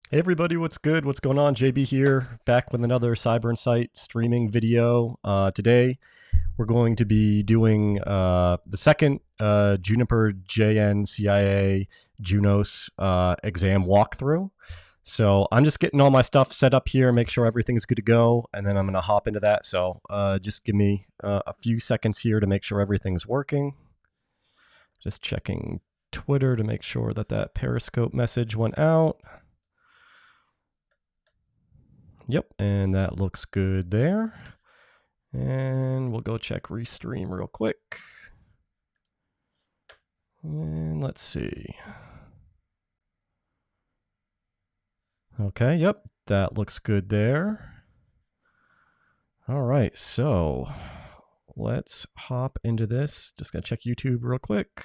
Hey everybody, what's good? What's going on? JB here, back with another CyberInsight streaming video. Today, we're going to be doing the second Juniper JNCIA Junos exam walkthrough. So I'm just getting all my stuff set up here, make sure everything's good to go, and then I'm going to hop into that. So just give me a few seconds here to make sure everything's working. Just checking Twitter to make sure that Periscope message went out. Yep, and that looks good there. And we'll go check Restream real quick. And let's see. Okay, yep, that looks good there. All right, so let's hop into this. Just gonna check YouTube real quick.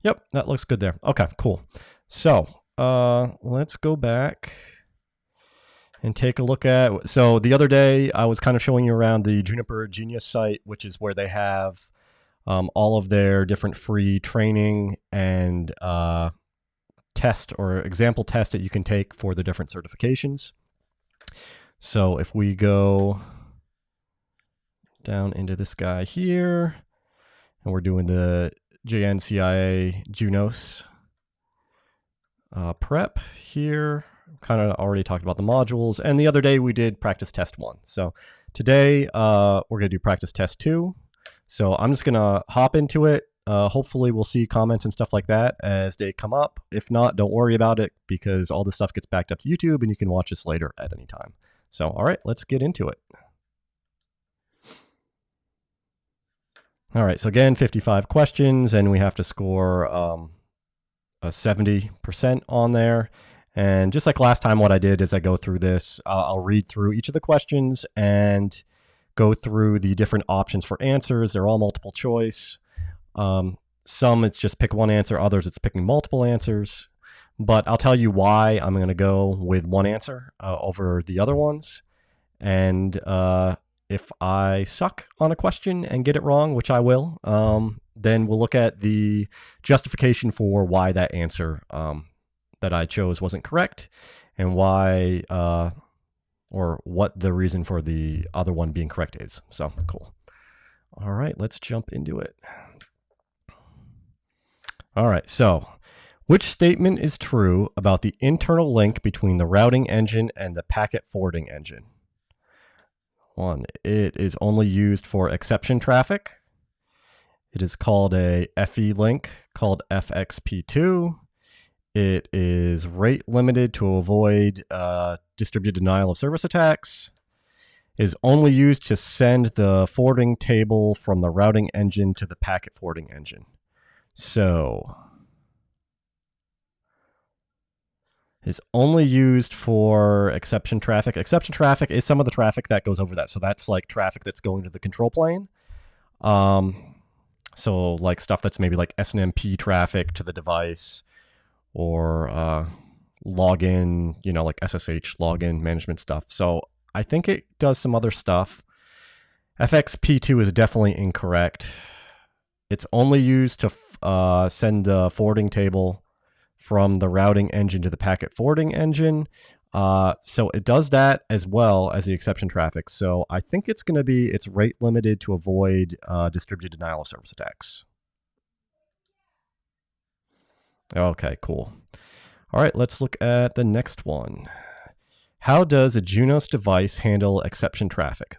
Yep, that looks good there. Okay, cool. So let's go back and take a look at, so the other day I was kind of showing you around the Juniper Genius site, which is where they have all of their different free training and test or example test that you can take for the different certifications. So if we go down into this guy here, and we're doing the JNCIA Junos prep here, kind of already talked about the modules, and the other day we did practice test 1. So today we're going to do practice test 2. So I'm just going to hop into it. Hopefully we'll see comments and stuff like that as they come up. If not, don't worry about it, because all this stuff gets backed up to YouTube and you can watch this later at any time. So all right, let's get into it. All right, so again, 55 questions, and we have to score a 70% on there. And just like last time, what I did is I go through this, I'll read through each of the questions and go through the different options for answers. They're all multiple choice. Some it's just pick one answer, others it's picking multiple answers. But I'll tell you why I'm going to go with one answer over the other ones. And if I suck on a question and get it wrong, which I will, then we'll look at the justification for why that answer that I chose wasn't correct, and why or what the reason for the other one being correct is. So cool. All right, let's jump into it. All right, so which statement is true about the internal link between the routing engine and the packet forwarding engine? 1, it is only used for exception traffic. It is called a FE link called FXP2. It is rate limited to avoid distributed denial of service attacks. It is only used to send the forwarding table from the routing engine to the packet forwarding engine. So it's only used for exception traffic. Exception traffic is some of the traffic that goes over that. So that's like traffic that's going to the control plane. So like stuff that's maybe like SNMP traffic to the device, or login, like SSH login management stuff. So I think it does some other stuff. FXP2 is definitely incorrect. It's only used to send the forwarding table from the routing engine to the packet forwarding engine. So it does that as well as the exception traffic. So I think it's going to be, it's rate limited to avoid distributed denial of service attacks. Okay, cool. All right, let's look at the next one. How does a Junos device handle exception traffic?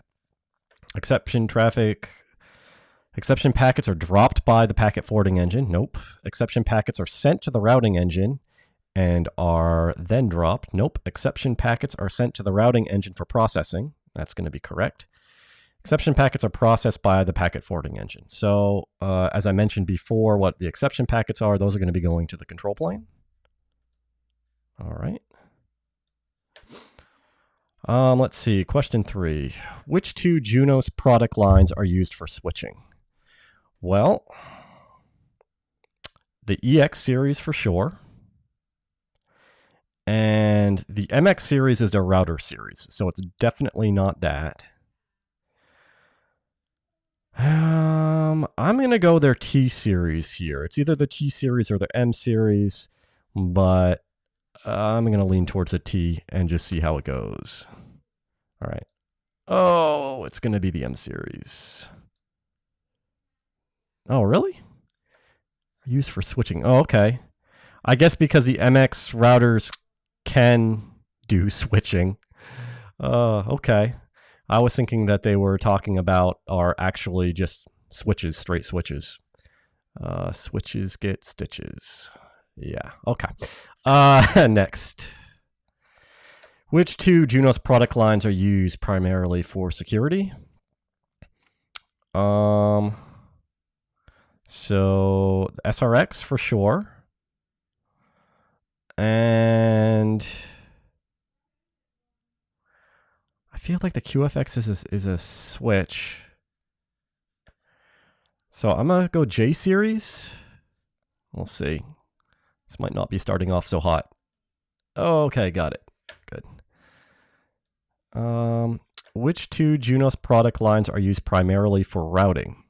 Exception packets are dropped by the packet forwarding engine. Nope. Exception packets are sent to the routing engine and are then dropped. Nope. Exception packets are sent to the routing engine for processing. That's going to be correct. Exception packets are processed by the packet forwarding engine. So as I mentioned before, what the exception packets are, those are going to be going to the control plane. All right. Let's see. Question 3. Which 2 Junos product lines are used for switching? Well, the EX series for sure. And the MX series is the router series. So it's definitely not that. I'm going to go their T series here. It's either the T series or the M series, but I'm going to lean towards a T and just see how it goes. All right. Oh, it's going to be the M series. Oh, really? Used for switching. Oh, okay. I guess because the MX routers can do switching. Okay. I was thinking that they were talking about are actually just switches, straight switches. Switches get stitches. Yeah, okay. Next. Which two Junos product lines are used primarily for security? So SRX for sure. And I feel like the QFX is a switch. So I'm going to go J series. We'll see. This might not be starting off so hot. Okay, got it. Good. Which two Junos product lines are used primarily for routing?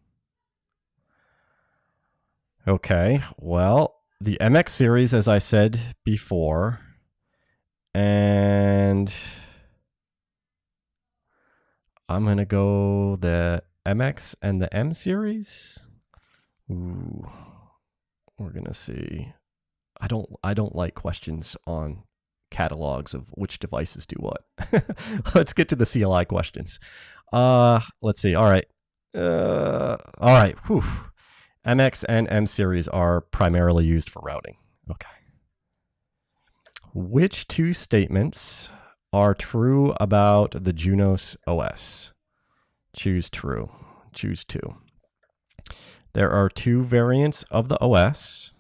Okay, well, the MX series, as I said before, and I'm going to go the MX and the M series. Ooh, we're going to see. I don't like questions on catalogs of which devices do what. Let's get to the CLI questions. Let's see. All right. Whew. MX and M series are primarily used for routing. Okay. Which two statements are true about the Junos OS? Choose true. Choose two. There are two variants of the OS,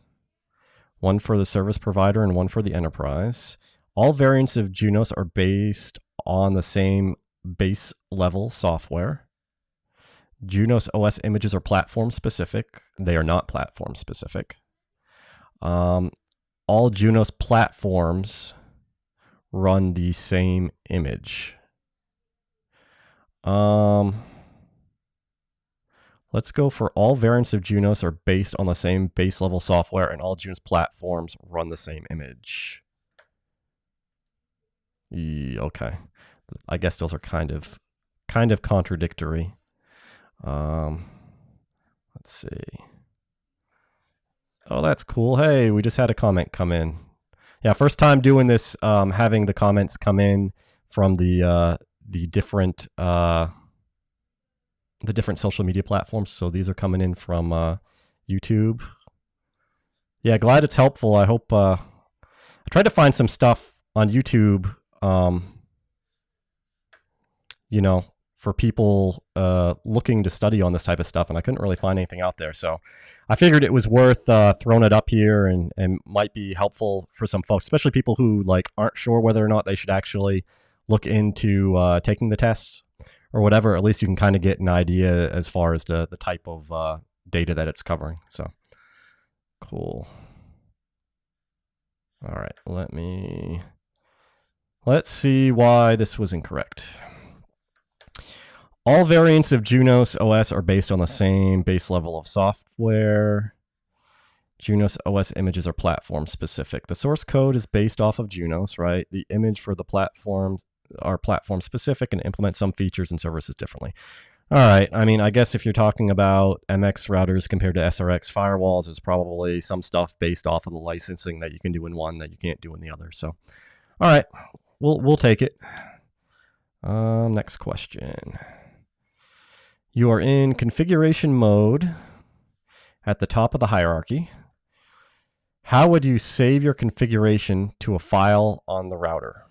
one for the service provider and one for the enterprise. All variants of Junos are based on the same base level software. Junos OS images are platform specific. They are not platform specific. All Junos platforms run the same image. Let's go for all variants of Junos are based on the same base level software and all Junos platforms run the same image. Okay. I guess those are kind of contradictory. Let's see. Oh, that's cool. Hey, we just had a comment come in. Yeah, first time doing this, having the comments come in from the different social media platforms. So these are coming in from YouTube. Yeah, glad it's helpful. I hope I tried to find some stuff on YouTube, for people looking to study on this type of stuff, and I couldn't really find anything out there. So I figured it was worth throwing it up here and might be helpful for some folks, especially people who aren't sure whether or not they should actually look into taking the test or whatever. At least you can kind of get an idea as far as the type of data that it's covering. So cool. All right, let's see why this was incorrect. All variants of Junos OS are based on the same base level of software. Junos OS images are platform specific. The source code is based off of Junos, right? The image for the platforms are platform specific and implement some features and services differently. All right. I mean, I guess if you're talking about MX routers compared to SRX firewalls, there's probably some stuff based off of the licensing that you can do in one that you can't do in the other. So, all right, we'll take it. Next question. You are in configuration mode at the top of the hierarchy. How would you save your configuration to a file on the router?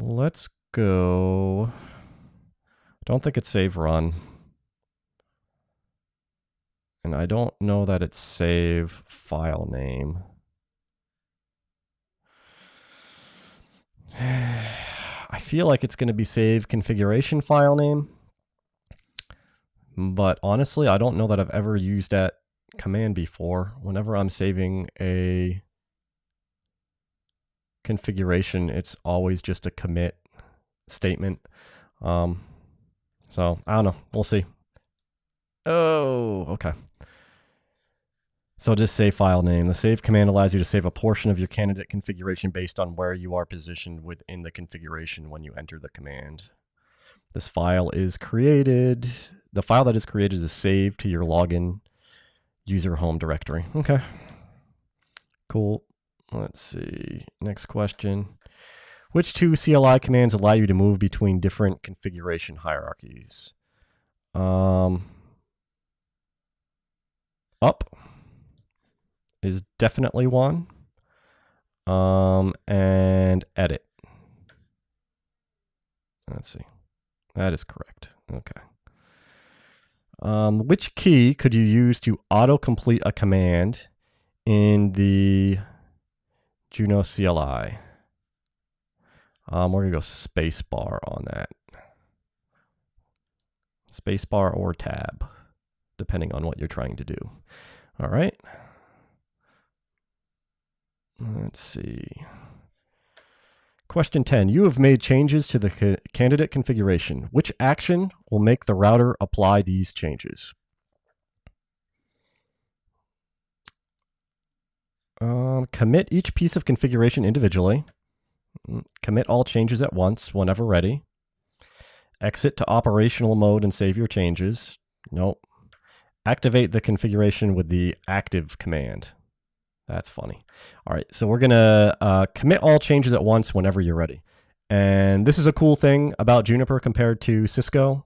Let's go. Don't think it's save run. And I don't know that it's save file name. I feel like it's going to be save configuration file name. But honestly, I don't know that I've ever used that command before. Whenever I'm saving a configuration, it's always just a commit statement. So I don't know. We'll see. Oh, okay. So just save file name. The save command allows you to save a portion of your candidate configuration based on where you are positioned within the configuration when you enter the command. This file is created. The file that is created is saved to your login user home directory. Okay. Cool. Let's see. Next question. Which two CLI commands allow you to move between different configuration hierarchies? Up is definitely one. And edit. Let's see. That is correct. Okay. Which key could you use to auto-complete a command in the Junos CLI? We're going to go spacebar on that. Spacebar or tab, depending on what you're trying to do. All right. Let's see. Question 10. You have made changes to the candidate configuration. Which action will make the router apply these changes? Commit each piece of configuration individually. Commit all changes at once whenever ready. Exit to operational mode and save your changes. Nope. Activate the configuration with the active command. That's funny. All right, so we're going to commit all changes at once whenever you're ready. And this is a cool thing about Juniper compared to Cisco.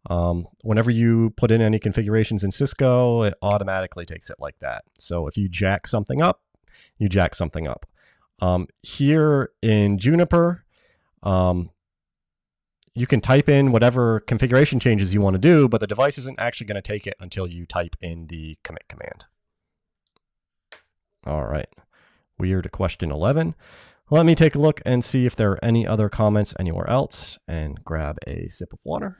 Whenever you put in any configurations in Cisco, it automatically takes it like that. So if you jack something up, you jack something up. Here in Juniper, you can type in whatever configuration changes you want to do, but the device isn't actually going to take it until you type in the commit command. All right, we are to question 11. Let me take a look and see if there are any other comments anywhere else and grab a sip of water.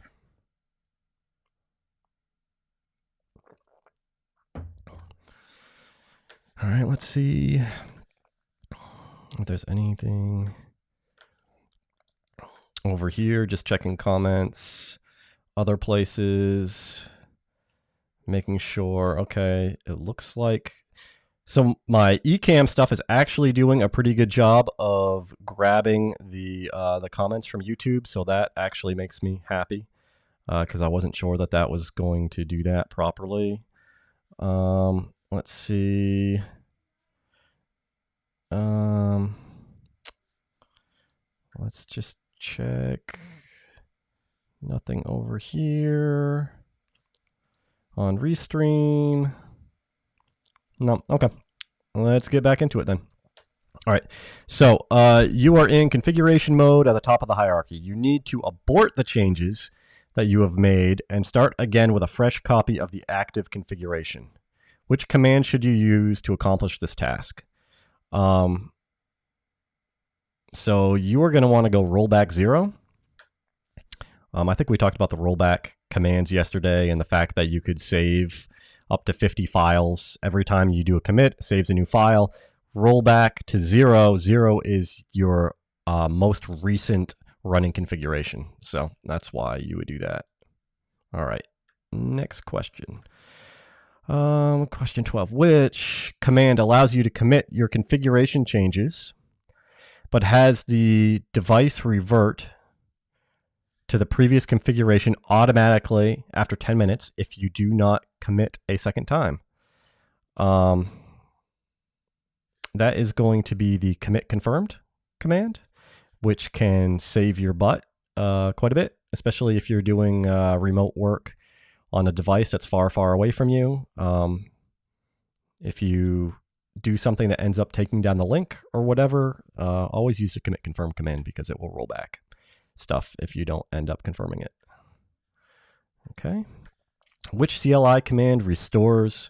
All right, let's see if there's anything over here. Just checking comments, other places, making sure. Okay, it looks like, so my eCam stuff is actually doing a pretty good job of grabbing the comments from YouTube, so that actually makes me happy because I wasn't sure that that was going to do that properly. Let's see. Let's just check. Nothing over here. On Restream. No, okay. Let's get back into it then. All right, so you are in configuration mode at the top of the hierarchy. You need to abort the changes that you have made and start again with a fresh copy of the active configuration. Which command should you use to accomplish this task? So you are going to want to go rollback 0. I think we talked about the rollback commands yesterday and the fact that you could save up to 50 files. Every time you do a commit, it saves a new file. Rollback to 0. 0 is your most recent running configuration. So that's why you would do that. All right, next question. Question 12. Which command allows you to commit your configuration changes, but has the device revert to the previous configuration automatically after 10 minutes if you do not commit a second time? That is going to be the commit confirmed command, which can save your butt quite a bit, especially if you're doing remote work on a device that's far, far away from you. If you do something that ends up taking down the link or whatever, always use the commit confirm command because it will roll back stuff if you don't end up confirming it. Okay. Which CLI command restores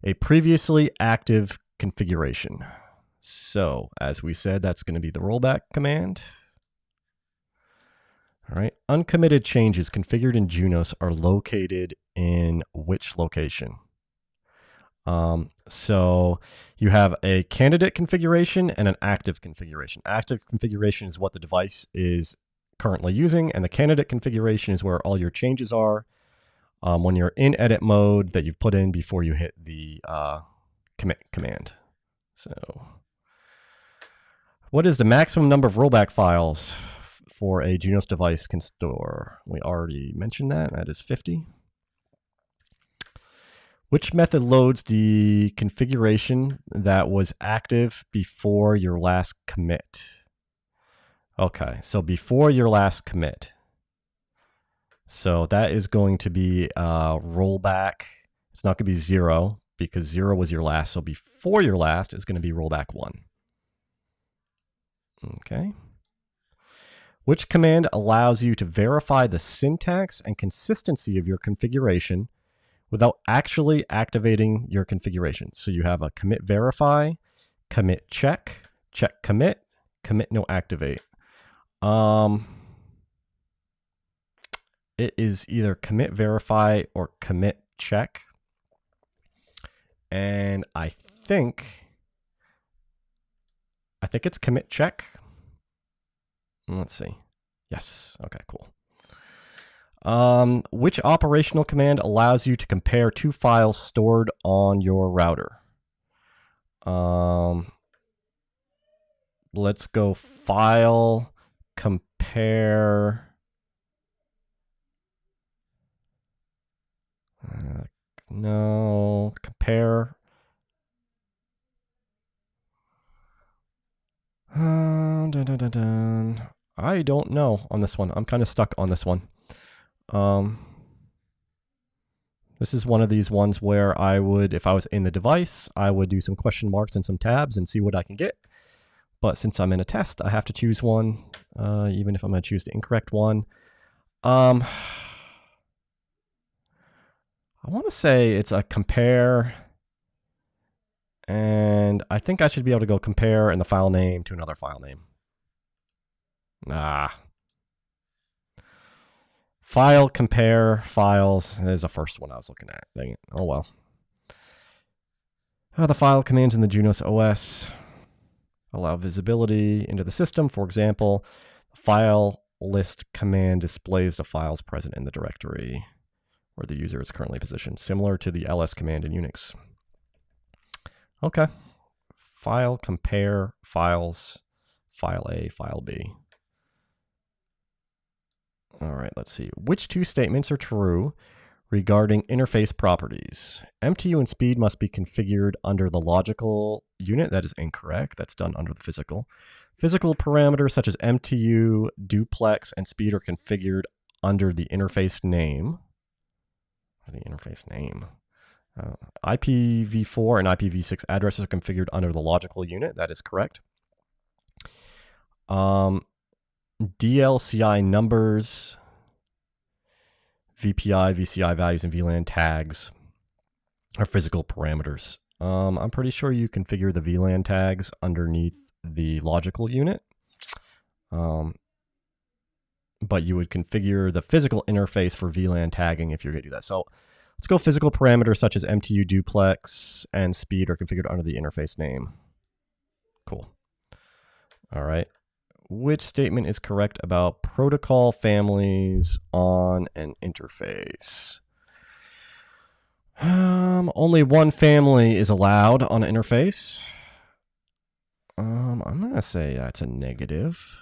a previously active configuration? So, as we said, that's going to be the rollback command. All right. Uncommitted changes configured in Junos are located in which location? So you have a candidate configuration and an active configuration. Active configuration is what the device is currently using, and the candidate configuration is where all your changes are when you're in edit mode that you've put in before you hit the commit command. So what is the maximum number of rollback files for a Junos device can store? We already mentioned that. That is 50. Which method loads the configuration that was active before your last commit? Okay, so before your last commit. So that is going to be rollback. It's not going to be 0 because 0 was your last. So before your last is going to be rollback 1. Okay. Which command allows you to verify the syntax and consistency of your configuration without actually activating your configuration? So you have a commit verify, commit check, check commit, commit no activate. It is either commit verify or commit check. And I think it's commit check. Let's see. Yes. Okay, cool. Which operational command allows you to compare two files stored on your router? Let's go file compare. No, compare. Dun, dun, dun, dun. I don't know on this one. I'm kind of stuck on this one. This is one of these ones where I would, if I was in the device, I would do some question marks and some tabs and see what I can get. But since I'm in a test, I have to choose one, even if I'm going to choose the incorrect one. I want to say it's a compare. And I think I should be able to go compare and the file name to another file name. File compare files is the first one I was looking at. Dang it. Oh well. The file commands in the Junos OS allow visibility into the system. For example, the file list command displays the files present in the directory where the user is currently positioned, similar to the ls command in Unix. Okay. File compare files, file A, file B. All right, let's see. Which two statements are true regarding interface properties? MTU and speed must be configured under the logical unit. That is incorrect. That's done under the physical. Physical parameters such as MTU, duplex, and speed are configured under the interface name. The interface name. IPv4 and IPv6 addresses are configured under the logical unit. That is correct. DLCI numbers, VPI, VCI values, and VLAN tags are physical parameters. I'm pretty sure you configure the VLAN tags underneath the logical unit. But you would configure the physical interface for VLAN tagging if you're going to do that. So let's go physical parameters such as MTU, duplex, and speed are configured under the interface name. Cool. All right. Which statement is correct about protocol families on an interface? Only one family is allowed on an interface. I'm going to say that's a negative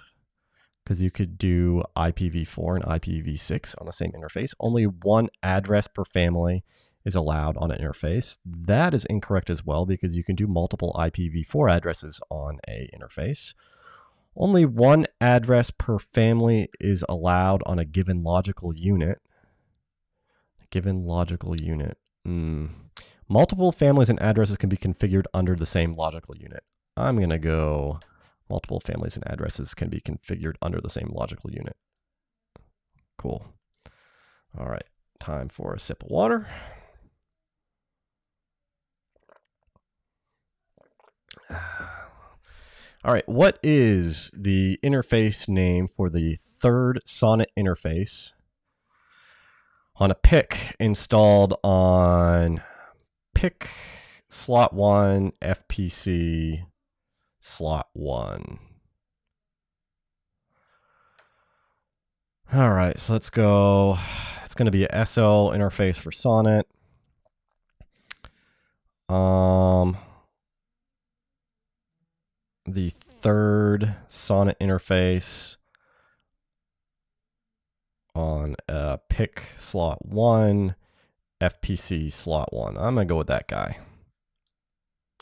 because you could do IPv4 and IPv6 on the same interface. Only one address per family is allowed on an interface. That is incorrect as well because you can do multiple IPv4 addresses on an interface. Only one address per family is allowed on a given logical unit. Multiple families and addresses can be configured under the same logical unit. I'm going to go multiple families and addresses can be configured under the same logical unit. Cool. All right, time for a sip of water. All right, what is the interface name for the third Sonnet interface on a PIC installed on PIC slot 1, FPC, slot 1. All right, so let's go. It's going to be a SO interface for Sonnet. The third Sonnet interface on PIC slot 1, FPC slot 1. I'm going to go with that guy.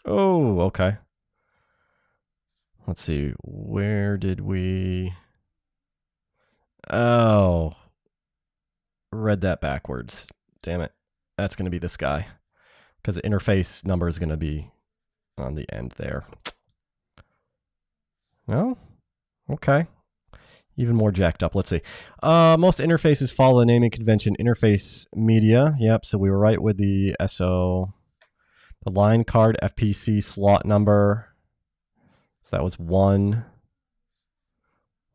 Oh, okay. Let's see. Where did we... Oh, read that backwards. Damn it. That's going to be this guy, because the interface number is going to be on the end there. No? Okay. Even more jacked up. Let's see. Most interfaces follow the naming convention interface media. Yep, so we were right with the SO. The line card FPC slot number. So that was 1,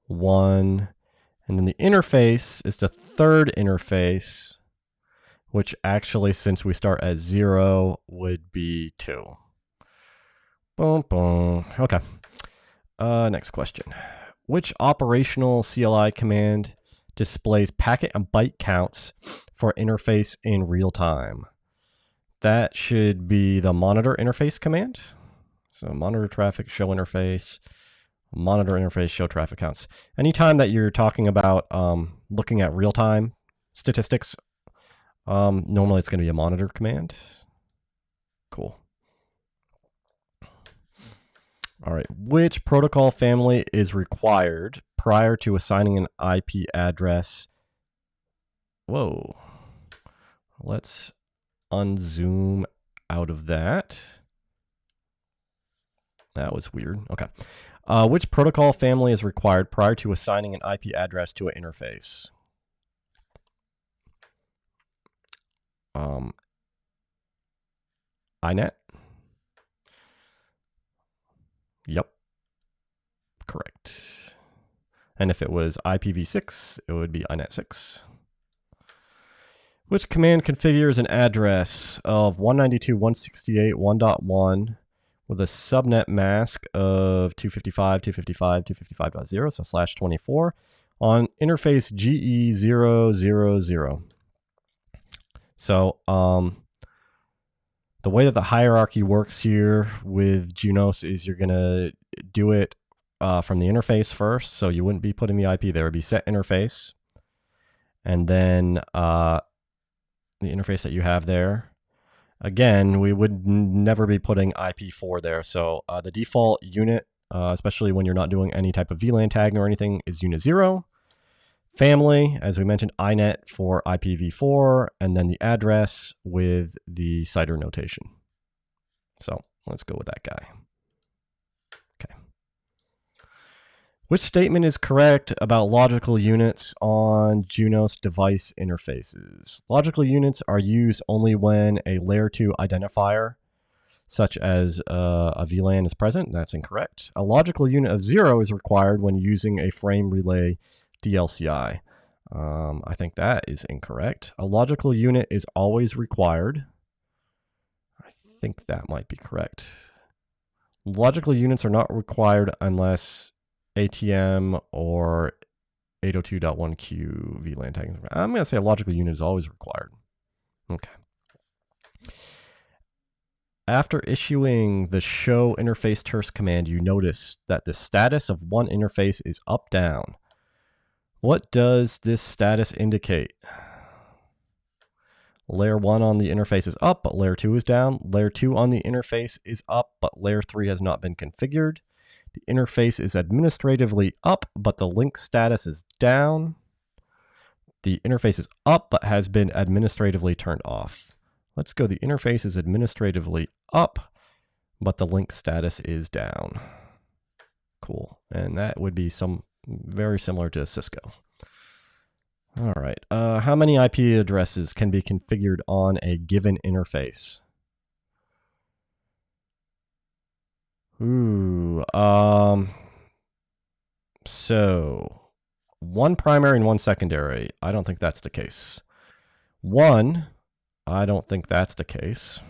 1. And then the interface is the third interface, which actually, since we start at 0, would be 2. Boom, boom. Okay. Next question. Which operational CLI command displays packet and byte counts for interface in real time? That should be the monitor interface command. So monitor traffic, show interface, monitor interface, show traffic counts. Anytime that you're talking about looking at real-time statistics, normally it's going to be a monitor command. Cool. All right, which protocol family is required prior to assigning an IP address? Whoa. Let's unzoom out of that. That was weird. Okay. Which protocol family is required prior to assigning an IP address to an interface? INET? Yep. Correct. And if it was IPv6, it would be INET 6. Which command configures an address of 192.168.1.1 with a subnet mask of 255.255.255.0, so /24, on interface GE000. So the way that the hierarchy works here with Junos is you're going to do it from the interface first. So you wouldn't be putting the IP there. It would be set interface. And then the interface that you have there. Again, we would never be putting IP4 there. So the default unit, especially when you're not doing any type of VLAN tagging or anything, is unit 0. Family, as we mentioned, INET for IPv4, and then the address with the CIDR notation. So let's go with that guy. Okay. Which statement is correct about logical units on Junos device interfaces? Logical units are used only when a layer 2 identifier, such as a VLAN, is present. That's incorrect. A logical unit of 0 is required when using a frame relay DLCI. I think that is incorrect. A logical unit is always required. I think that might be correct. Logical units are not required unless ATM or 802.1q VLAN tagging. I'm going to say a logical unit is always required. Okay. After issuing the show interface terse command, you notice that the status of one interface is up, down. What does this status indicate? Layer 1 on the interface is up, but layer 2 is down. Layer 2 on the interface is up, but layer 3 has not been configured. The interface is administratively up, but the link status is down. The interface is up, but has been administratively turned off. Let's go. The interface is administratively up, but the link status is down. Cool. And that would be very similar to Cisco. All right. How many IP addresses can be configured on a given interface? So 1 primary and 1 secondary. I don't think that's the case. 1, I don't think that's the case.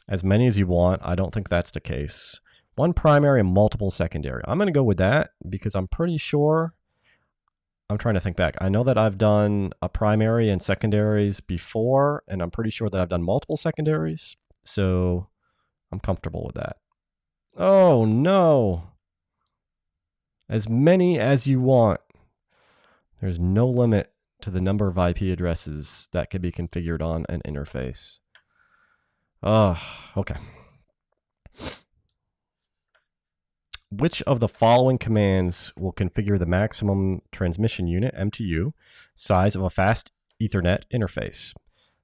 As many as you want. I don't think that's the case. One primary and multiple secondary. I'm going to go with that because I'm pretty sure. I'm trying to think back. I know that I've done a primary and secondaries before, and I'm pretty sure that I've done multiple secondaries. So I'm comfortable with that. Oh, no. As many as you want. There's no limit to the number of IP addresses that can be configured on an interface. Okay. Which of the following commands will configure the maximum transmission unit, MTU, size of a fast Ethernet interface?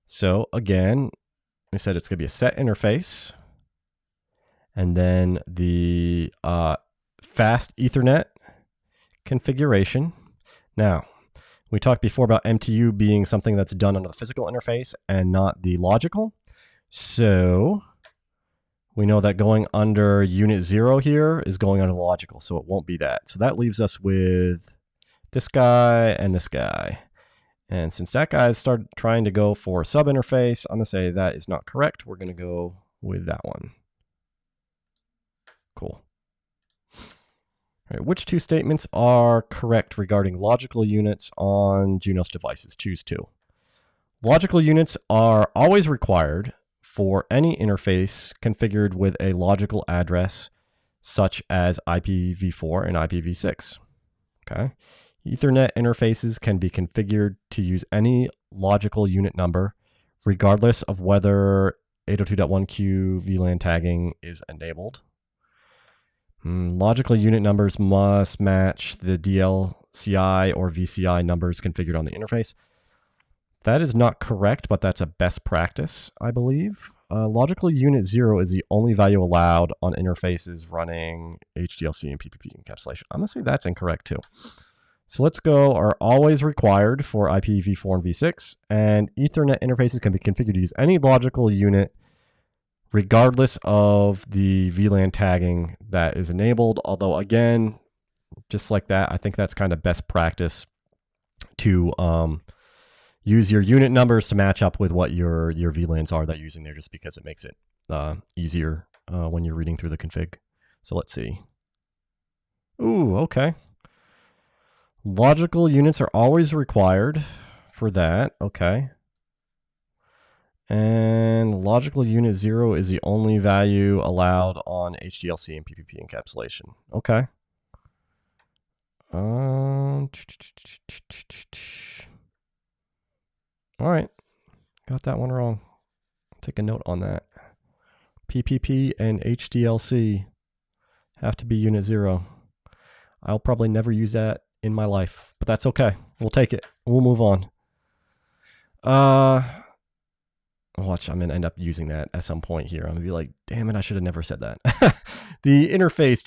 So again, we said it's going to be a set interface, and then the fast Ethernet configuration. Now, we talked before about MTU being something that's done under the physical interface and not the logical. So we know that going under unit 0 here is going under logical, so it won't be that. So that leaves us with this guy and this guy. And since that guy started trying to go for a sub interface, I'm going to say that is not correct. We're going to go with that one. Cool. All right, which two statements are correct regarding logical units on Junos devices? Choose two. Logical units are always required for any interface configured with a logical address such as IPv4 and IPv6. Okay. Ethernet interfaces can be configured to use any logical unit number regardless of whether 802.1q VLAN tagging is enabled. Logical unit numbers must match the DLCI or VCI numbers configured on the interface. That is not correct, but that's a best practice, I believe. Logical unit 0 is the only value allowed on interfaces running HDLC and PPP encapsulation. I'm going to say that's incorrect too. So let's go, are always required for IPv4 and v6, and Ethernet interfaces can be configured to use any logical unit regardless of the VLAN tagging that is enabled. Although again, just like that, I think that's kind of best practice to use your unit numbers to match up with what your VLANs are that you're using there, just because it makes it easier when you're reading through the config. So let's see. Ooh, okay. Logical units are always required for that. Okay. And logical unit 0 is the only value allowed on HDLC and PPP encapsulation. Okay. All right, got that one wrong. Take a note on that. PPP and HDLC have to be unit 0. I'll probably never use that in my life, but that's okay. We'll take it. We'll move on. Watch, I'm going to end up using that at some point here. I'm going to be like, damn it, I should have never said that. The interface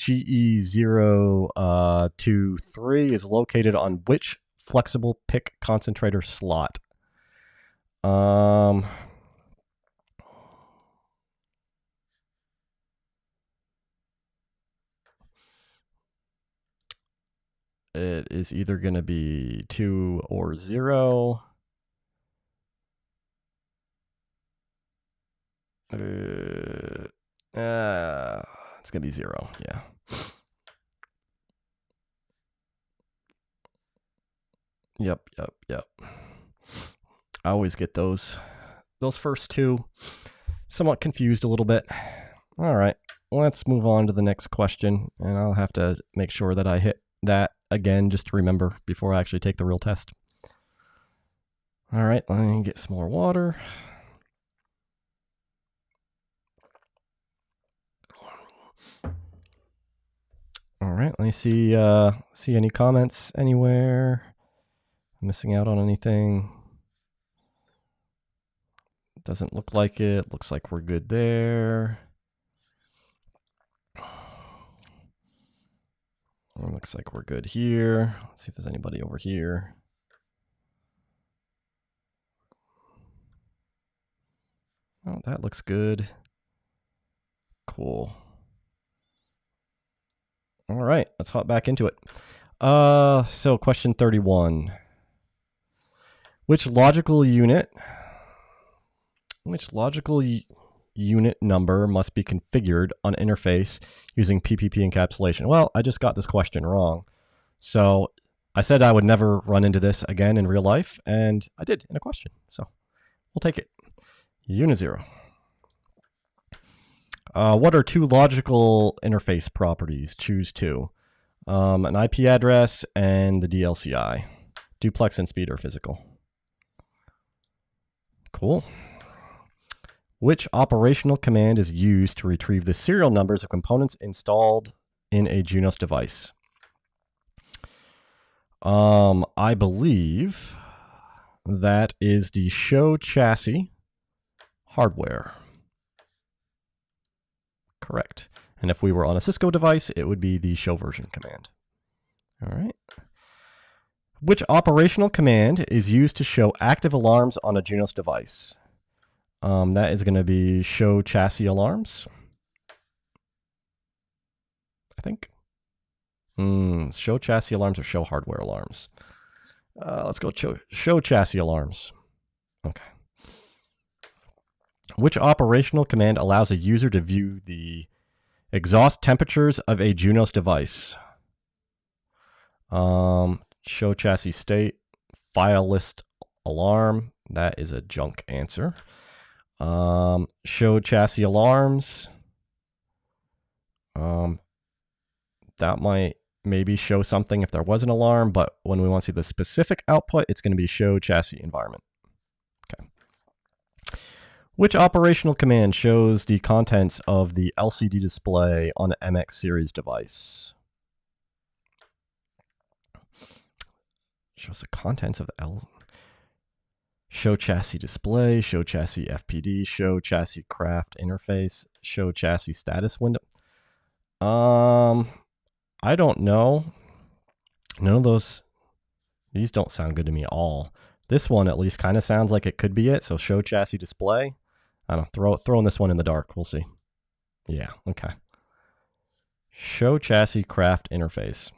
GE023 is located on which flexible PIC concentrator slot? It is either going to be 2 or 0. It's going to be 0, yeah. Yep. I always get those first two somewhat confused a little bit. All right, let's move on to the next question, and I'll have to make sure that I hit that again just to remember before I actually take the real test. All right, let me get some more water. All right, let me see any comments anywhere. Missing out on anything? Doesn't look like it. Looks like we're good there. Looks like we're good here. Let's see if there's anybody over here. Oh, that looks good. Cool. All right, let's hop back into it. So question 31. Which logical unit unit number must be configured on interface using PPP encapsulation. Well, I just got this question wrong. So I said I would never run into this again in real life, and I did in a question. So we'll take it. Unit 0. What are two logical interface properties? Choose two. An IP address and the DLCI. Duplex and speed or physical. Cool. Which operational command is used to retrieve the serial numbers of components installed in a Junos device? I believe that is the show chassis hardware. Correct. And if we were on a Cisco device, it would be the show version command. All right. Which operational command is used to show active alarms on a Junos device? That is going to be show chassis alarms, I think. Show chassis alarms or show hardware alarms? Let's go show chassis alarms. Okay. Which operational command allows a user to view the exhaust temperatures of a Junos device? Show chassis state, file list alarm. That is a junk answer. Show chassis alarms. That might maybe show something if there was an alarm, but when we want to see the specific output, it's going to be show chassis environment. Okay. Which operational command shows the contents of the LCD display on an MX series device? Shows the contents of the show chassis display, show chassis FPD, show chassis craft interface, show chassis status window. I don't know. None of these don't sound good to me at all. This one at least kind of sounds like it could be it. So show chassis display. I don't know, throwing this one in the dark. We'll see. Yeah, okay. Show chassis craft interface.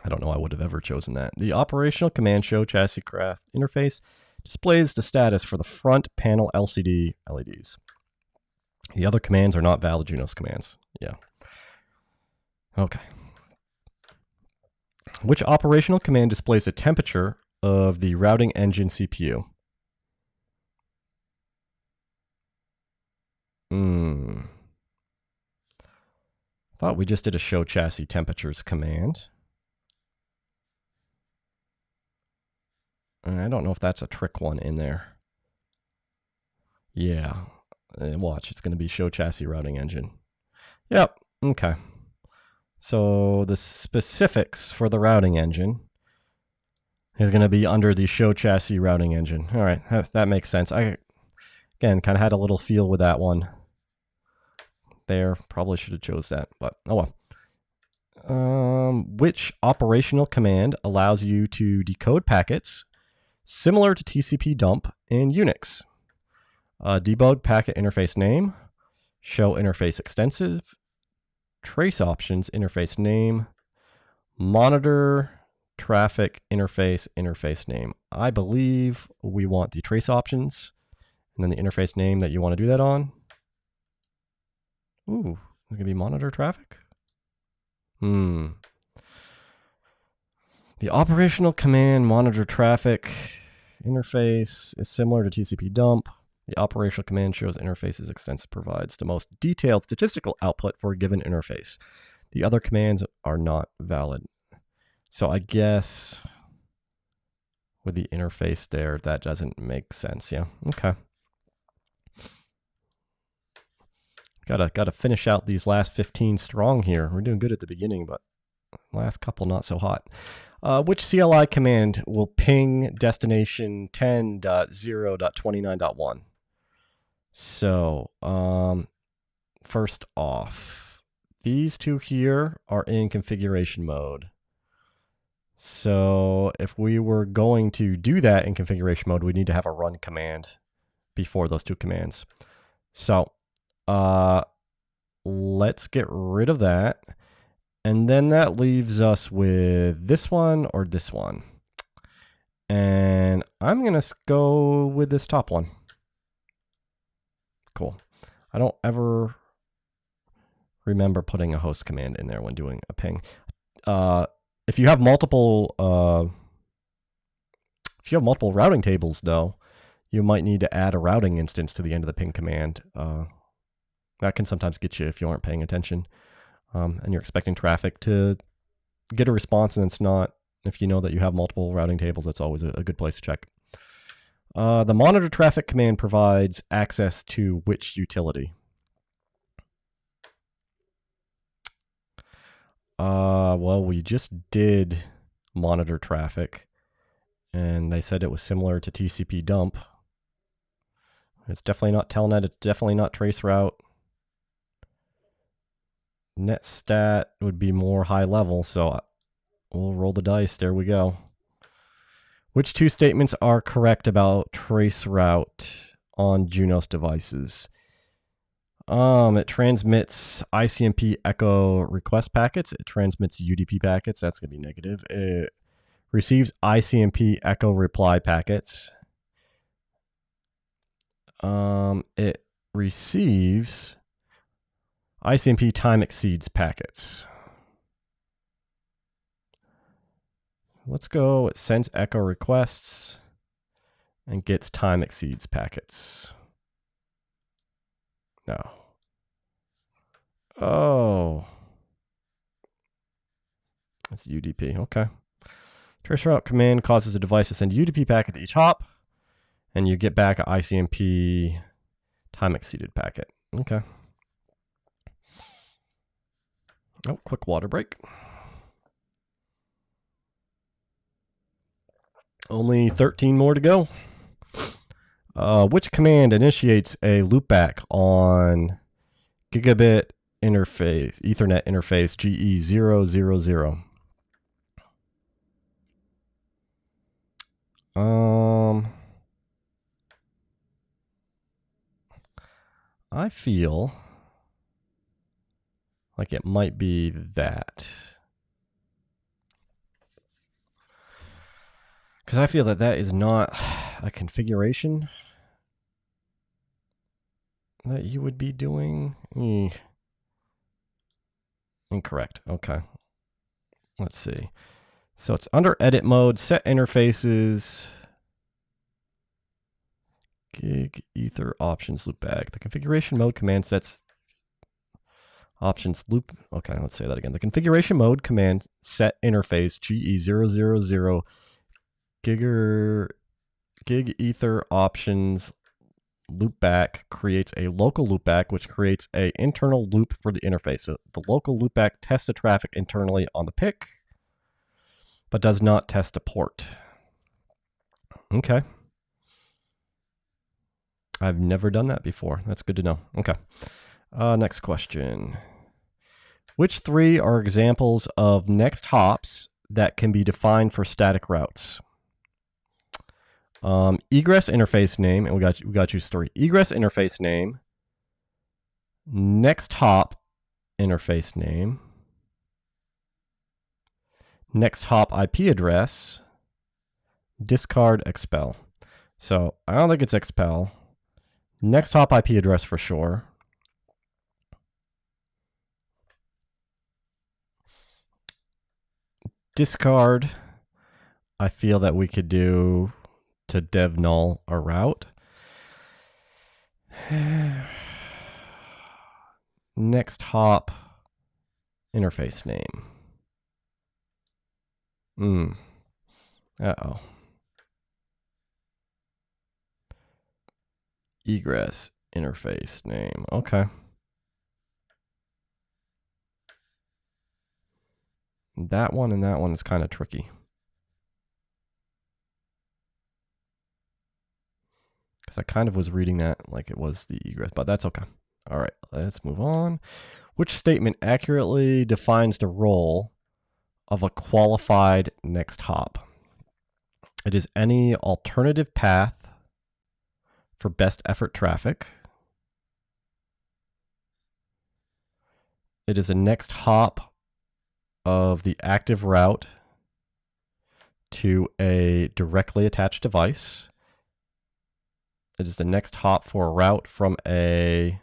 I don't know I would have ever chosen that. The operational command show chassis craft interface displays the status for the front panel LCD LEDs. The other commands are not valid Junos commands. Yeah. Okay. Which operational command displays the temperature of the routing engine CPU? Thought we just did a show chassis temperatures command. I don't know if that's a trick one in there. Yeah. Watch, it's going to be show chassis routing engine. Yep. Okay. So the specifics for the routing engine is going to be under the show chassis routing engine. All right, that makes sense. I, again, kind of had a little feel with that one there. Probably should have chose that, but oh well. Which operational command allows you to decode packets similar to TCP dump in Unix? Debug packet interface name, show interface extensive, trace options interface name, monitor traffic interface name. I believe we want the trace options and then the interface name that you want to do that on. Ooh, it's going to be monitor traffic. The operational command monitor traffic interface is similar to TCP dump. The operational command shows interfaces extensive provides the most detailed statistical output for a given interface. The other commands are not valid. So I guess with the interface there, that doesn't make sense. Yeah. Okay. Gotta finish out these last 15 strong here. We're doing good at the beginning, but last couple not so hot. Which CLI command will ping destination 10.0.29.1? So, first off, these two here are in configuration mode. So if we were going to do that in configuration mode, we need to have a run command before those two commands. So, let's get rid of that. And then that leaves us with this one or this one. And I'm going to go with this top one. Cool. I don't ever remember putting a host command in there when doing a ping. If you have multiple routing tables, though, you might need to add a routing instance to the end of the ping command. That can sometimes get you if you aren't paying attention, and you're expecting traffic to get a response and it's not. If you know that you have multiple routing tables, that's always a good place to check. The monitor traffic command provides access to which utility? Well, we just did monitor traffic, and they said it was similar to TCP dump. It's definitely not telnet. It's definitely not traceroute. Netstat would be more high level, so we'll roll the dice. There we go. Which two statements are correct about traceroute on Junos devices? It transmits ICMP echo request packets. It transmits UDP packets. That's going to be negative. It receives ICMP echo reply packets. It receives ICMP time exceeds packets. Let's go. It sends echo requests and gets time exceeds packets. No. Oh. That's UDP. Okay. Traceroute command causes a device to send UDP packet to each hop, and you get back an ICMP time exceeded packet. Okay. Oh, quick water break. Only 13 more to go. Which command initiates a loopback on gigabit interface, Ethernet interface GE000? I feel like it might be that. Because I feel that that is not a configuration that you would be doing. Incorrect. Okay. Let's see. So it's under edit mode, set interfaces, gig ether options loopback. The configuration mode command sets options loop. Okay, let's say that again. The configuration mode command set interface GE000 gig ether options loopback creates a local loopback, which creates an internal loop for the interface. So the local loopback tests the traffic internally on the PIC, but does not test a port. Okay. I've never done that before. That's good to know. Okay. Next question. Which three are examples of next hops that can be defined for static routes? Egress interface name, and we got you choose three. Egress interface name, next hop interface name, next hop IP address, discard expel. So I don't think it's expel. Next hop IP address for sure. Discard, I feel that we could do to dev null a route. Next hop interface name. Uh-oh. Egress interface name. Okay. That one and that one is kind of tricky. Because I kind of was reading that like it was the egress, but that's okay. All right, let's move on. Which statement accurately defines the role of a qualified next hop? It is any alternative path for best effort traffic. It is a next hop of the active route to a directly attached device. It is the next hop for a route from a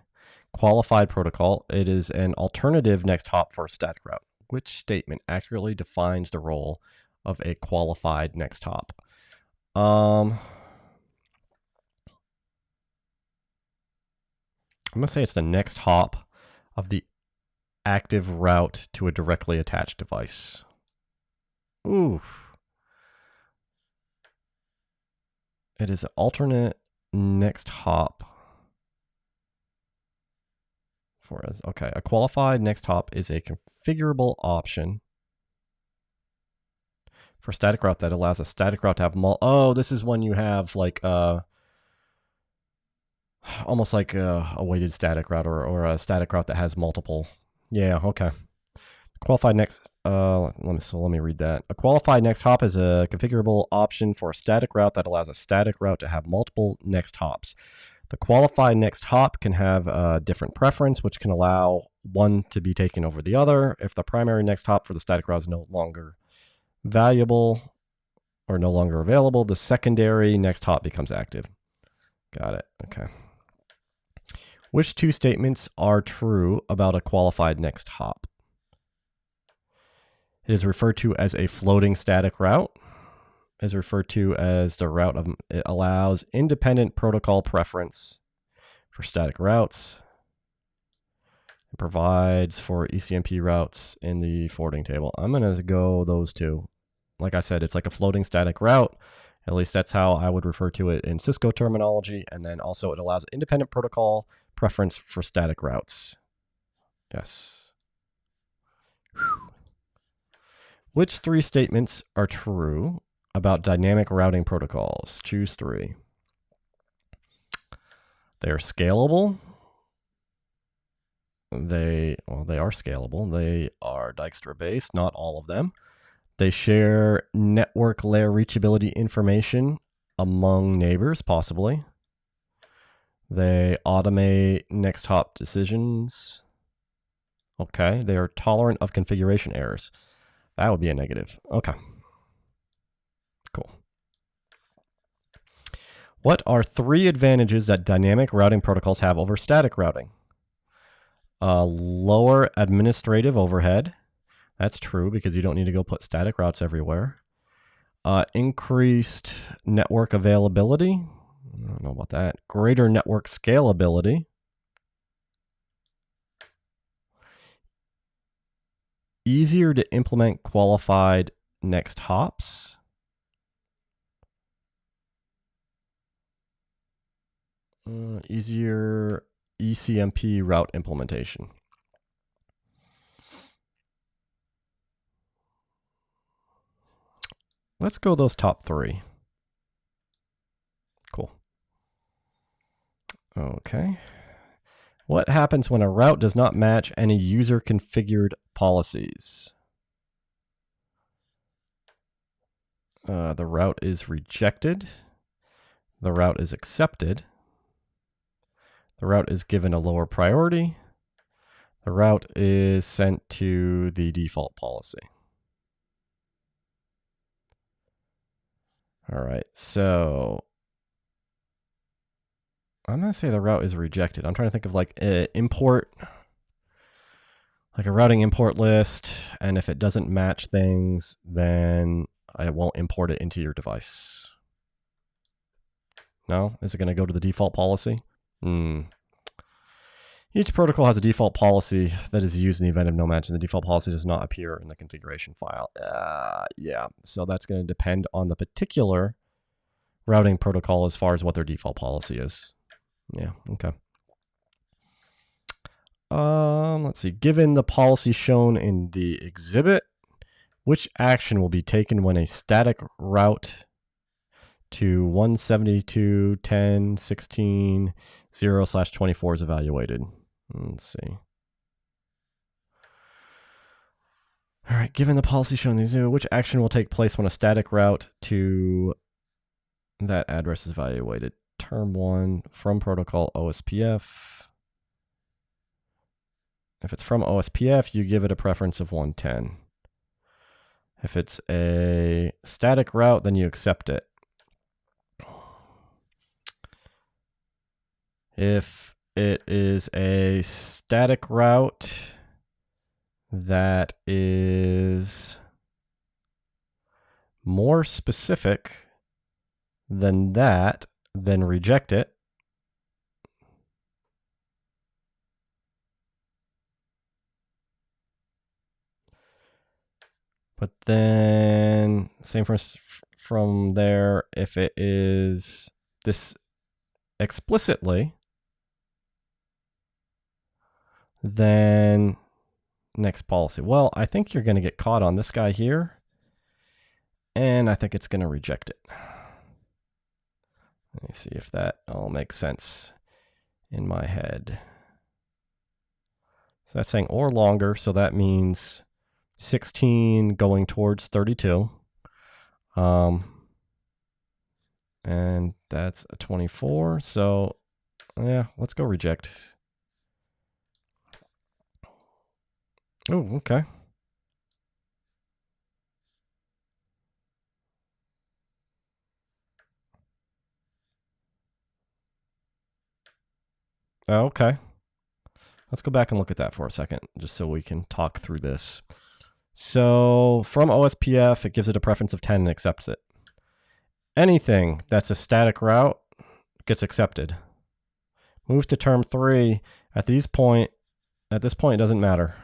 qualified protocol. It is an alternative next hop for a static route. Which statement accurately defines the role of a qualified next hop? I'm going to say it's the next hop of the active route to a directly attached device. Ooh. It is an alternate next hop. For us. Okay, a qualified next hop is a configurable option for static route that allows a static route to have oh, this is when you have like almost like a weighted static route or a static route that has multiple. Yeah, okay. Qualified next, let me read that. A qualified next hop is a configurable option for a static route that allows a static route to have multiple next hops. The qualified next hop can have a different preference, which can allow one to be taken over the other. If the primary next hop for the static route is no longer valuable or no longer available, the secondary next hop becomes active. Got it. Okay. Which two statements are true about a qualified next hop? It is referred to as a floating static route. Is referred to as the route of it allows independent protocol preference for static routes. It provides for ECMP routes in the forwarding table. I'm going to go those two. Like I said, it's like a floating static route. At least that's how I would refer to it in Cisco terminology. And then also it allows independent protocol preference for static routes. Yes. Whew. Which three statements are true about dynamic routing protocols? Choose three. They're scalable. They are scalable. They are Dijkstra-based, not all of them. They share network layer reachability information among neighbors, possibly. They automate next hop decisions. Okay, they are tolerant of configuration errors. That would be a negative. Okay. Cool. What are three advantages that dynamic routing protocols have over static routing? Lower administrative overhead. That's true because you don't need to go put static routes everywhere. Increased network availability. I don't know about that. Greater network scalability. Easier to implement qualified next hops. Easier ECMP route implementation. Let's go those top three. Cool. Okay. What happens when a route does not match any user configured policies? The route is rejected. The route is accepted. The route is given a lower priority. The route is sent to the default policy. All right, so I'm going to say the route is rejected. I'm trying to think of like import, like a routing import list. And if it doesn't match things, then I won't import it into your device. No? Is it going to go to the default policy? Each protocol has a default policy that is used in the event of no match, and the default policy does not appear in the configuration file. Yeah, so that's going to depend on the particular routing protocol as far as what their default policy is. Yeah, okay. Let's see. Given the policy shown in the exhibit, which action will be taken when a static route to 172.10.16.0/24 is evaluated? Let's see. All right, given the policy shown in the exhibit, which action will take place when a static route to that address is evaluated? Term 1 from protocol OSPF. If it's from OSPF, you give it a preference of 110. If it's a static route, then you accept it. If it is a static route that is more specific than that, then reject it. But then same from there, if it is this explicitly, then next policy. Well, I think you're going to get caught on this guy here, and I think it's going to reject it. Let me see if that all makes sense in my head. So that's saying or longer, so that means 16 going towards 32. And that's a 24, so yeah, let's go reject. Oh, okay. Okay. Let's go back and look at that for a second, just so we can talk through this. So from OSPF, it gives it a preference of 10 and accepts it. Anything that's a static route gets accepted. Moves to term 3. At this point, it doesn't matter.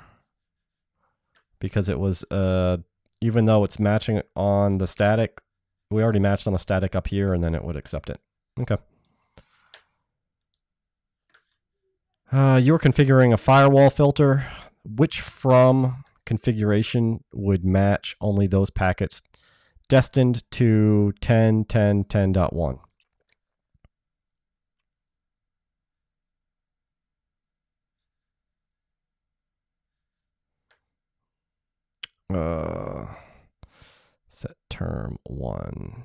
Because it was, even though it's matching on the static, we already matched on the static up here, and then it would accept it. Okay. You're configuring a firewall filter. Which from configuration would match only those packets destined to 10.10.10.1? Set term 1.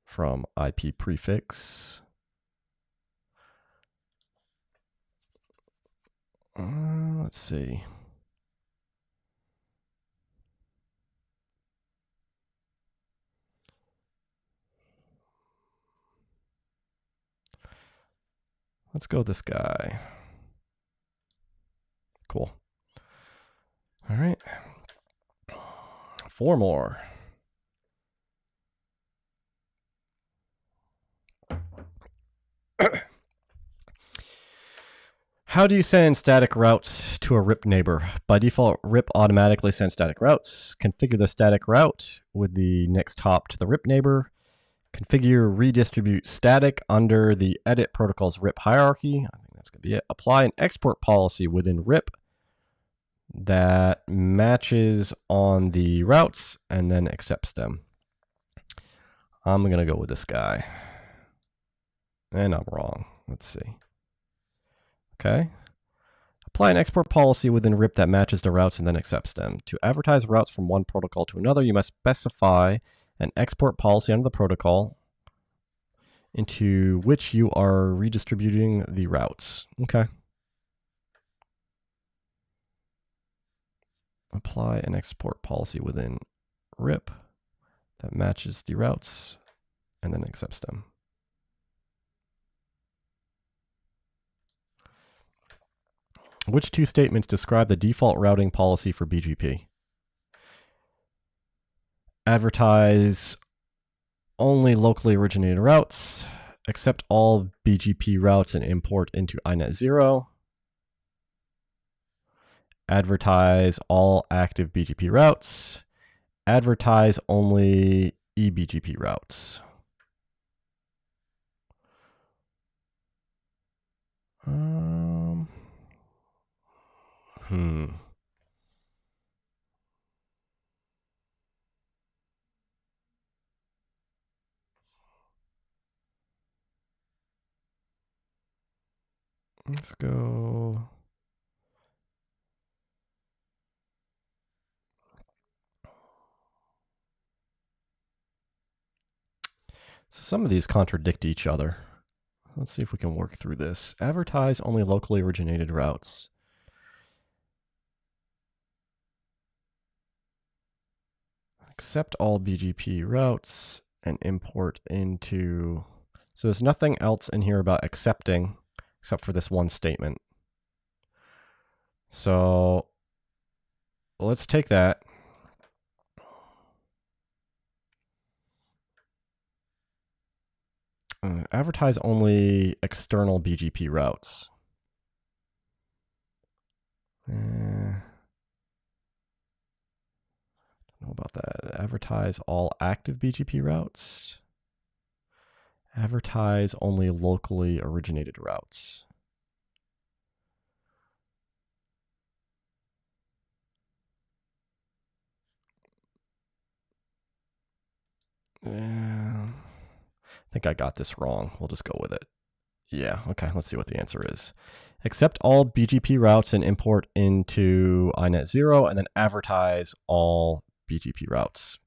From IP prefix. Let's see. Let's go with this guy. Cool. All right. 4 more. How do you send static routes to a RIP neighbor? By default, RIP automatically sends static routes. Configure the static route with the next hop to the RIP neighbor. Configure redistribute static under the edit protocol's RIP hierarchy. I think that's going to be it. Apply an export policy within RIP that matches on the routes and then accepts them. I'm going to go with this guy. And I'm wrong. Let's see. Okay. Apply an export policy within RIP that matches the routes and then accepts them. To advertise routes from one protocol to another, you must specify an export policy under the protocol into which you are redistributing the routes. Okay. Apply an export policy within RIP that matches the routes and then accepts them. Which 2 statements describe the default routing policy for BGP? Advertise only locally originated routes, accept all BGP routes and import into INET 0. Advertise all active BGP routes. Advertise only eBGP routes. Let's go. So some of these contradict each other. Let's see if we can work through this. Advertise only locally originated routes. Accept all BGP routes and import into, so there's nothing else in here about accepting except for this one statement. So let's take that. Advertise only external BGP routes. Don't know about that. Advertise all active BGP routes. Advertise only locally originated routes. I think I got this wrong. We'll just go with it. Yeah, okay, let's see what the answer is. Accept all BGP routes and import into INET 0, and then advertise all BGP routes.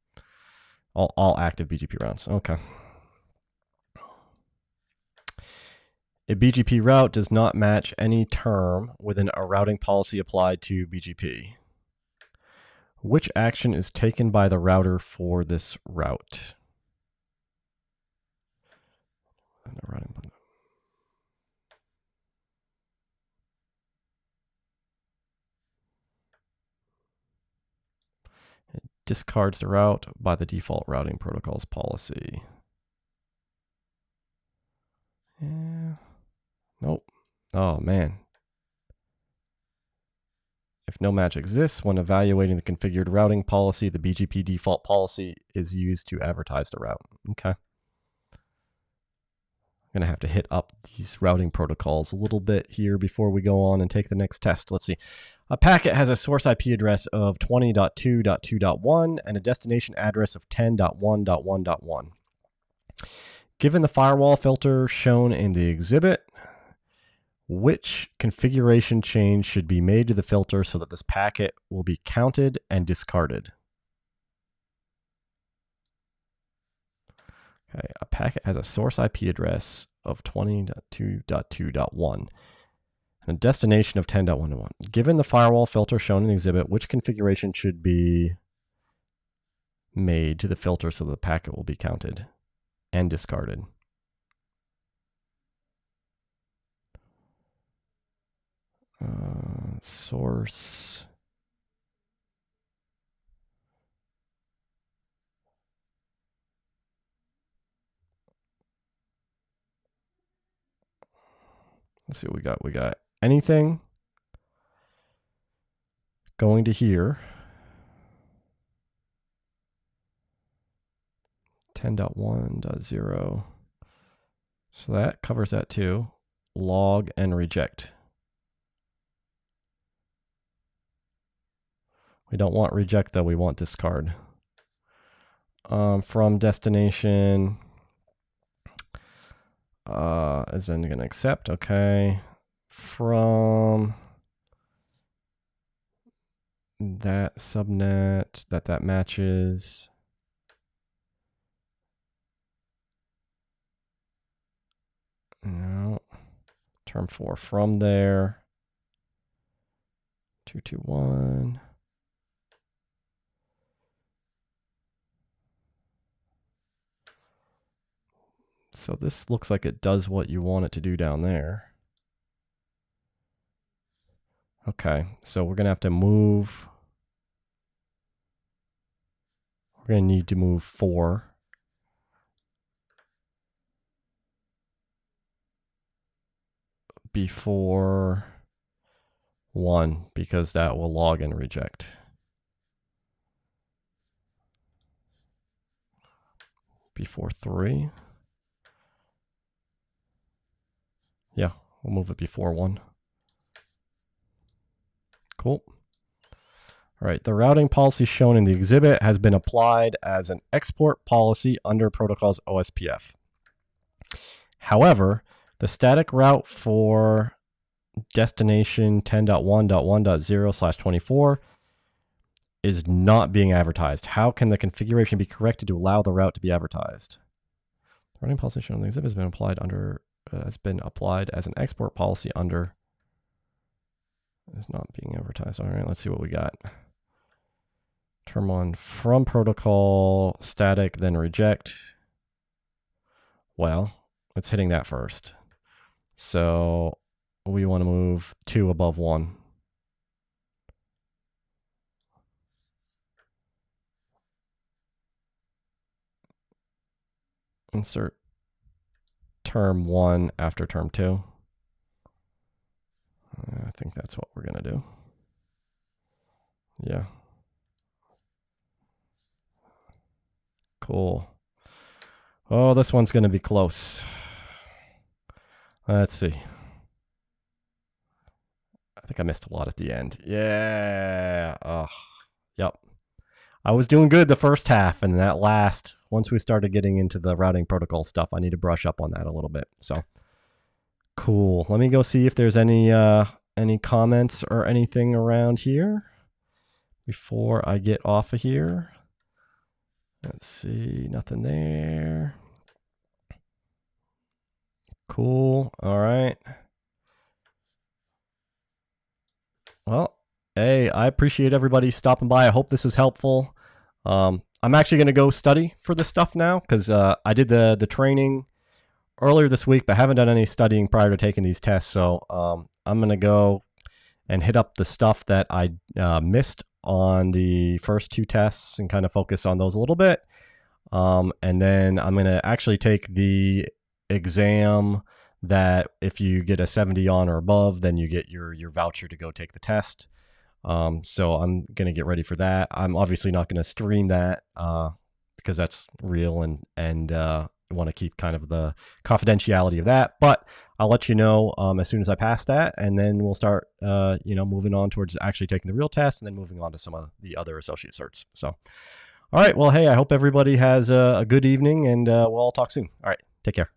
All active BGP routes. Okay. A BGP route does not match any term within a routing policy applied to BGP. Which action is taken by the router for this route? It discards the route by the default routing protocols policy. Yeah. Nope. Oh, man. If no match exists, when evaluating the configured routing policy, the BGP default policy is used to advertise the route. Okay. I'm going to have to hit up these routing protocols a little bit here before we go on and take the next test. Let's see. A packet has a source IP address of 20.2.2.1 and a destination address of 10.1.1.1. Given the firewall filter shown in the exhibit, which configuration change should be made to the filter so that this packet will be counted and discarded? Okay, a packet has a source IP address of 20.2.2.1 and a destination of 10.1.1. Given the firewall filter shown in the exhibit, which configuration should be made to the filter so that the packet will be counted and discarded? Source. Let's see what we got. We got anything going to here. 10.1.0. So that covers that too. Log and reject. We don't want reject though, we want discard. From destination is then going to accept, okay. From that subnet that matches. No. Term 4 from there. 221. So this looks like it does what you want it to do down there. Okay, so we're going to have to move. We're going to need to move 4. Before 1, because that will log and reject. Before 3. Yeah, we'll move it before 1. Cool. All right, the routing policy shown in the exhibit has been applied as an export policy under protocols OSPF. However, the static route for destination 10.1.1.0/24 is not being advertised. How can the configuration be corrected to allow the route to be advertised? The routing policy shown in the exhibit has been applied as an export policy under is not being advertised. All right, let's see what we got. Term 1 from protocol static, then reject. Well, it's hitting that first. So we want to move 2 above 1. Insert term 1 after term 2. I think that's what we're going to do. Yeah. Cool. Oh, this one's going to be close. Let's see. I think I missed a lot at the end. Yeah. Yep. I was doing good the first half, and that last, once we started getting into the routing protocol stuff, I need to brush up on that a little bit. So cool. Let me go see if there's any comments or anything around here before I get off of here. Let's see, nothing there. Cool. All right. Well, hey, I appreciate everybody stopping by. I hope this is helpful. I'm actually going to go study for this stuff now because I did the training earlier this week, but haven't done any studying prior to taking these tests. So I'm going to go and hit up the stuff that I missed on the first 2 tests and kind of focus on those a little bit. And then I'm going to actually take the exam that if you get a 70 on or above, then you get your voucher to go take the test. So I'm going to get ready for that. I'm obviously not going to stream that because that's real and want to keep kind of the confidentiality of that. But I'll let you know as soon as I pass that, and then we'll start moving on towards actually taking the real test and then moving on to some of the other associate certs. So, all right. Well, hey, I hope everybody has a good evening, and we'll all talk soon. All right. Take care.